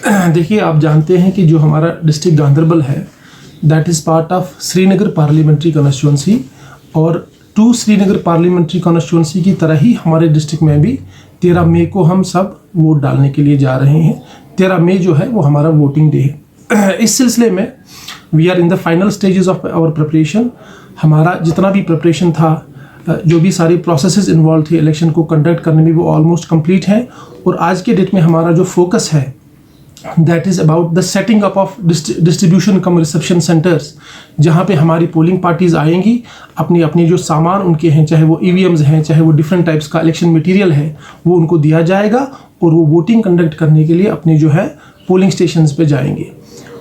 देखिए, आप जानते हैं कि जो हमारा डिस्ट्रिक्ट गांधरबल है that is part of Srinagar parliamentary constituency, और टू श्रीनगर पार्लियामेंट्री कॉन्स्टिट्यूंसी की तरह ही हमारे डिस्ट्रिक्ट में भी 13 मई को हम सब वोट डालने के लिए जा रहे हैं। 13 मई जो है वो हमारा वोटिंग डे है। इस सिलसिले में we are in the final stages of our preparation. हमारा जितना भी प्रिपरेशन था, जो भी सारी प्रोसेसेस इन्वॉल्व थी इलेक्शन को कंडक्ट करने में, वो ऑलमोस्ट कंप्लीट है। और आज के डेट में हमारा जो फोकस है that is about the setting up of distribution come reception centres, जहाँ पे हमारी पोलिंग पार्टीज़ आएंगी, अपनी अपनी जो सामान उनके हैं, चाहे वो EVMs हैं, चाहे वो डिफरेंट टाइप्स का इलेक्शन मटेरियल है, वो उनको दिया जाएगा और वो वोटिंग कंडक्ट करने के लिए अपने जो है पोलिंग स्टेशंस पे जाएंगे।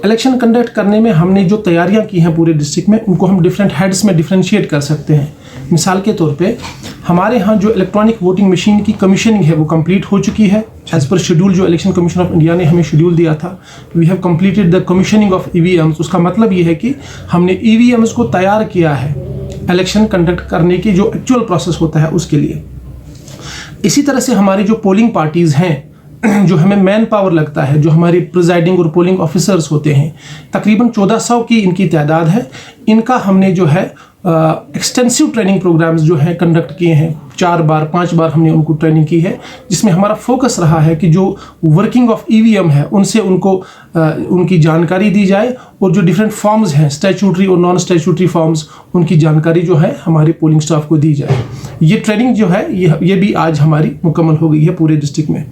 इलेक्शन कंडक्ट करने में हमने जो तैयारियां की हैं पूरे डिस्ट्रिक्ट में, उनको हम डिफरेंट हेड्स में डिफ्रेंशिएट कर सकते हैं। मिसाल के तौर पे हमारे यहाँ जो इलेक्ट्रॉनिक वोटिंग मशीन की कमीशनिंग है वो कंप्लीट हो चुकी है एज पर शेड्यूल जो इलेक्शन कमीशन ऑफ इंडिया ने हमें शेड्यूल दिया था। We have completed the commissioning of EVMs। उसका मतलब ये है कि हमने EVMs को तैयार किया है इलेक्शन कंडक्ट करने की जो एक्चुअल प्रोसेस होता है उसके लिए। इसी तरह से हमारी जो पोलिंग पार्टीज़ हैं, जो हमें मैन पावर लगता है, जो हमारे प्रिजाइडिंग और पोलिंग ऑफिसर्स होते हैं, तकरीबन 1400 की इनकी तादाद है। इनका हमने जो है एक्सटेंसिव ट्रेनिंग प्रोग्राम्स जो हैं कंडक्ट किए हैं। 4 बार 5 बार हमने उनको ट्रेनिंग की है, जिसमें हमारा फोकस रहा है कि जो वर्किंग ऑफ EVM है उनसे उनको उनकी जानकारी दी जाए, और जो डिफरेंट फॉर्म्स हैं, स्टैट्यूटरी और नॉन स्टैट्यूटरी फॉर्म्स, उनकी जानकारी जो है हमारे पोलिंग स्टाफ को दी जाए। ये ट्रेनिंग जो है ये भी आज हमारी मुकम्मल हो गई है पूरे डिस्ट्रिक्ट में।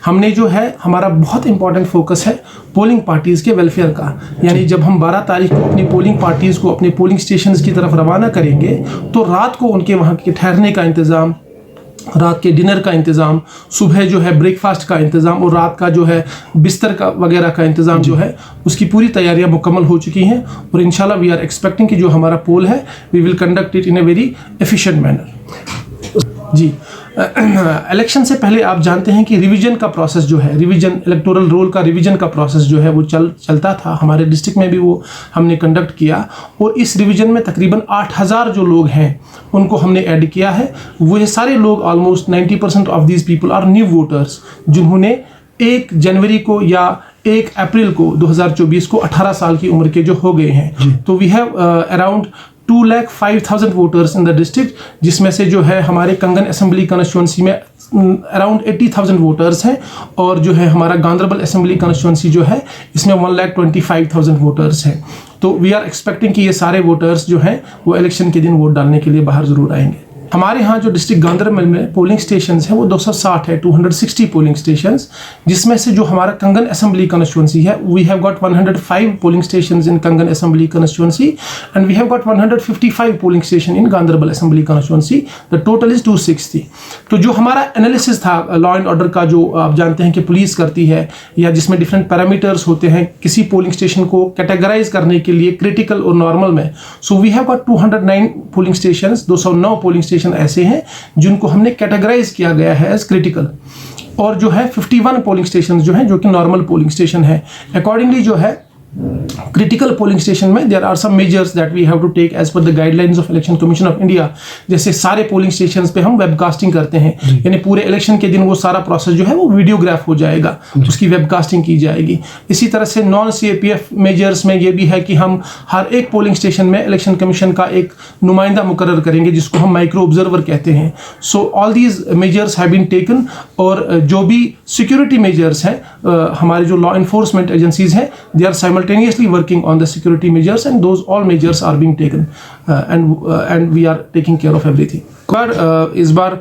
हमने जो है हमारा बहुत इंपॉर्टेंट फोकस है पोलिंग पार्टीज़ के वेलफेयर का, यानी जब हम 12 तारीख को अपनी पोलिंग पार्टीज़ को अपने पोलिंग स्टेशंस की तरफ रवाना करेंगे तो रात को उनके वहाँ के ठहरने का इंतज़ाम, रात के डिनर का इंतज़ाम, सुबह जो है ब्रेकफास्ट का इंतज़ाम, और रात का जो है बिस्तर का वगैरह का इंतज़ाम जो है उसकी पूरी तैयारियां मुकम्मल हो चुकी हैं। और इंशाल्लाह वी आर एक्सपेक्टिंग कि जो हमारा पोल है we will conduct it in a very efficient manner. जी, इलेक्शन से पहले आप जानते हैं कि रिवीजन का प्रोसेस जो है, रिवीजन इलेक्टोरल रोल का रिवीजन का प्रोसेस जो है वो चलता था। हमारे डिस्ट्रिक्ट में भी वो हमने कंडक्ट किया, और इस रिवीजन में तकरीबन 8000 जो लोग हैं उनको हमने ऐड किया है। वो ये सारे लोग almost 90% of these people are new voters, जिन्होंने 1 जनवरी को या 1 अप्रैल को 2024 को 18 साल की उम्र के जो हो गए हैं। तो we have around 2,05,000 voters in the district, जिसमें से जो है हमारे कंगन असेंबली कॉन्स्टिट्यूंसी में अराउंड 80,000 वोटर्स हैं, और जो है हमारा गांधरबल असेंबली कॉन्स्टिट्यूंसी जो है इसमें 1,25,000 वोटर्स हैं। तो वी आर एक्सपेक्टिंग कि ये सारे वोटर्स जो हैं वो इलेक्शन के दिन वोट डालने के लिए बाहर ज़रूर आएंगे। हमारे यहाँ जो डिस्ट्रिक्ट गांधरबल में पोलिंग स्टेशंस हैं वो 260 है, 260 पोलिंग स्टेशंस, जिसमें से जो हमारा कंगन असेंबली कॉन्स्टिट्यूंसी है we have got 105 polling stations in Kangan assembly constituency, and we have got 155 polling station in Ganderbal assembly constituency. The total is 260। तो जो हमारा एनालिसिस था लॉ एंड ऑर्डर का, जो आप जानते हैं कि पुलिस करती है, या जिसमें डिफरेंट पैरामीटर्स होते हैं किसी पोलिंग स्टेशन को कैटेगराइज करने के लिए क्रिटिकल और नॉर्मल में, so we have got 209 polling station, 209 polling station ऐसे हैं जिनको हमने कैटेगराइज किया गया है एज क्रिटिकल, और जो है 51 पोलिंग स्टेशन जो हैं जो कि नॉर्मल पोलिंग स्टेशन है। अकॉर्डिंगली जो है क्रिटिकल पोलिंग स्टेशन में there are some measures that we have to take as per the guidelines of election commission of India. जैसे सारे पोलिंग स्टेशंस पे हम वेबकास्टिंग करते हैं, यानी पूरे इलेक्शन के दिन वो सारा प्रोसेस जो है वो वीडियोग्राफ हो जाएगा, उसकी वेबकास्टिंग की जाएगी। इसी तरह से नॉन CAPF मेजर्स में ये भी है कि हम हर एक पोलिंग स्टेशन में इलेक्शन कमीशन का एक नुमाइंदा मुकर्रर करेंगे, जिसको हम माइक्रो ऑब्जर्वर कहते हैं। So all these measures have been taken, और जो भी सिक्योरिटी मेजर्स हैं, हमारे जो लॉ इन्फोर्समेंट एजेंसीज हैं, they are simultaneously working on the security measures, and those all measures are being taken, and we are taking care of everything. इस बार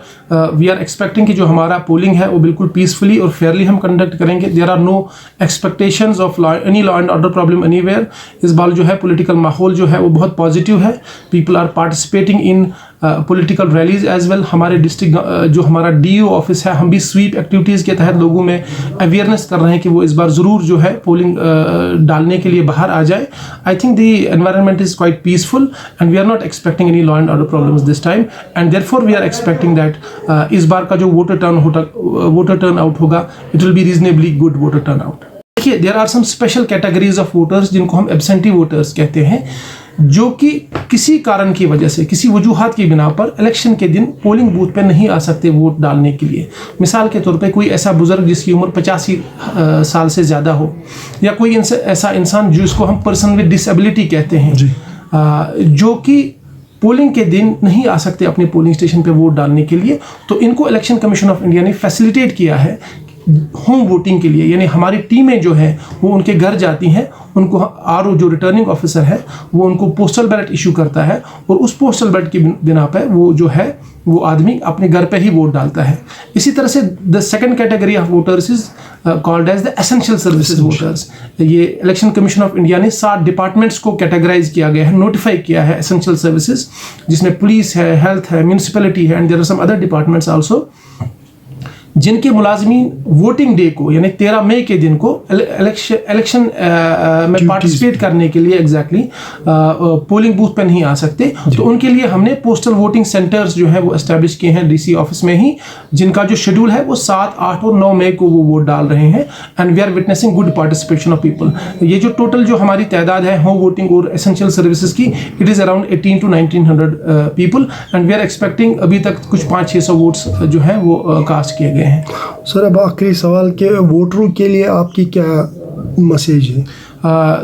we are expecting कि जो हमारा पोलिंग है वो बिल्कुल पीसफुली और फेयरली हम कंडक्ट करेंगे। There are no expectations of any law and order problem anywhere. इस बार जो है पॉलिटिकल माहौल जो है वो बहुत पॉजिटिव है। People are participating in political rallies as well. हमारे डिस्ट्रिक्ट जो हमारा DO ऑफिस है, हम भी स्वीप एक्टिविटीज़ के तहत लोगों में अवेयरनेस कर रहे हैं कि वो इस बार ज़रूर जो है पोलिंग डालने के लिए बाहर आ जाए। I think the environment is quite peaceful, and we are not expecting any law and order problems this time, and therefore we are expecting that इस बार का जो वोटर टर्न आउट होगा, it will be reasonably good voter turnout। देखिए, there are some special categories of voters जिनको हम absentee voters कहते हैं। जो कि किसी कारण की वजह से, किसी वजूहात की बिना पर इलेक्शन के दिन पोलिंग बूथ पे नहीं आ सकते वोट डालने के लिए। मिसाल के तौर पे कोई ऐसा बुज़ुर्ग जिसकी उम्र 85 साल से ज़्यादा हो, या कोई ऐसा इंसान जिसको हम पर्सन विद डिसेबिलिटी कहते हैं, जो कि पोलिंग के दिन नहीं आ सकते अपने पोलिंग स्टेशन पे वोट डालने के लिए, तो इनको इलेक्शन कमीशन ऑफ इंडिया ने फैसिलिटेट किया है होम वोटिंग के लिए। यानी हमारी टीमें जो हैं वो उनके घर जाती हैं, उनको आरओ जो रिटर्निंग ऑफिसर है वो उनको पोस्टल बैलेट इशू करता है, और उस पोस्टल बैलेट की बिना पर वो जो है वो आदमी अपने घर पे ही वोट डालता है। इसी तरह से the second category of voters is called as the essential services voters. ये इलेक्शन कमीशन ऑफ इंडिया ने 7 डिपार्टमेंट्स को कैटेगराइज किया गया है, नोटिफाई किया है एसेंशियल सर्विसेज, जिसमें पुलिस है, हेल्थ है, म्यूनिसिपैलिटी है, and there are some other departments also, जिनके मुलाजमीन वोटिंग डे को यानी 13 मई के दिन को इलेक्शन में पार्टिसिपेट करने के लिए पोलिंग बूथ पे नहीं आ सकते, तो उनके लिए हमने पोस्टल वोटिंग सेंटर्स जो है वो एस्टैब्लिश किए हैं डीसी ऑफिस में ही, जिनका जो शेड्यूल है वो 7, 8 और 9 मई को वो वोट डाल रहे हैं, and we are witnessing good participation of people. ये जो टोटल जो हमारी तादाद है होम वोटिंग और एसेंशियल सर्विसेज की, it is around 18 to 1900 people, and we are expecting अभी तक कुछ 500-600 वोट्स जो हैं वो कास्ट किए गए हैं। सर, अब आखिरी सवाल के वोटरों के लिए आपकी क्या मैसेज है?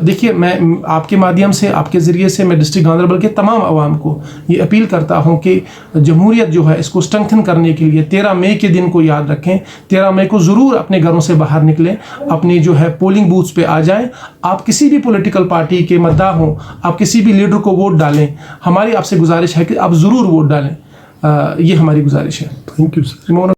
देखिए, मैं आपके माध्यम से, आपके ज़रिए से मैं डिस्ट्रिक्ट गांधरबल के तमाम आवाम को ये अपील करता हूँ कि जमहूरियत जो है इसको स्ट्रेंथन करने के लिए 13 मई के दिन को याद रखें। 13 मई को ज़रूर अपने घरों से बाहर निकलें, अपनी जो है पोलिंग बूथ्स पे आ जाएं। आप किसी भी पॉलिटिकल पार्टी के मद्दा हों, आप किसी भी लीडर को वोट डालें, हमारी आपसे गुजारिश है कि आप ज़रूर वोट डालें। ये हमारी गुजारिश है। Thank you sir.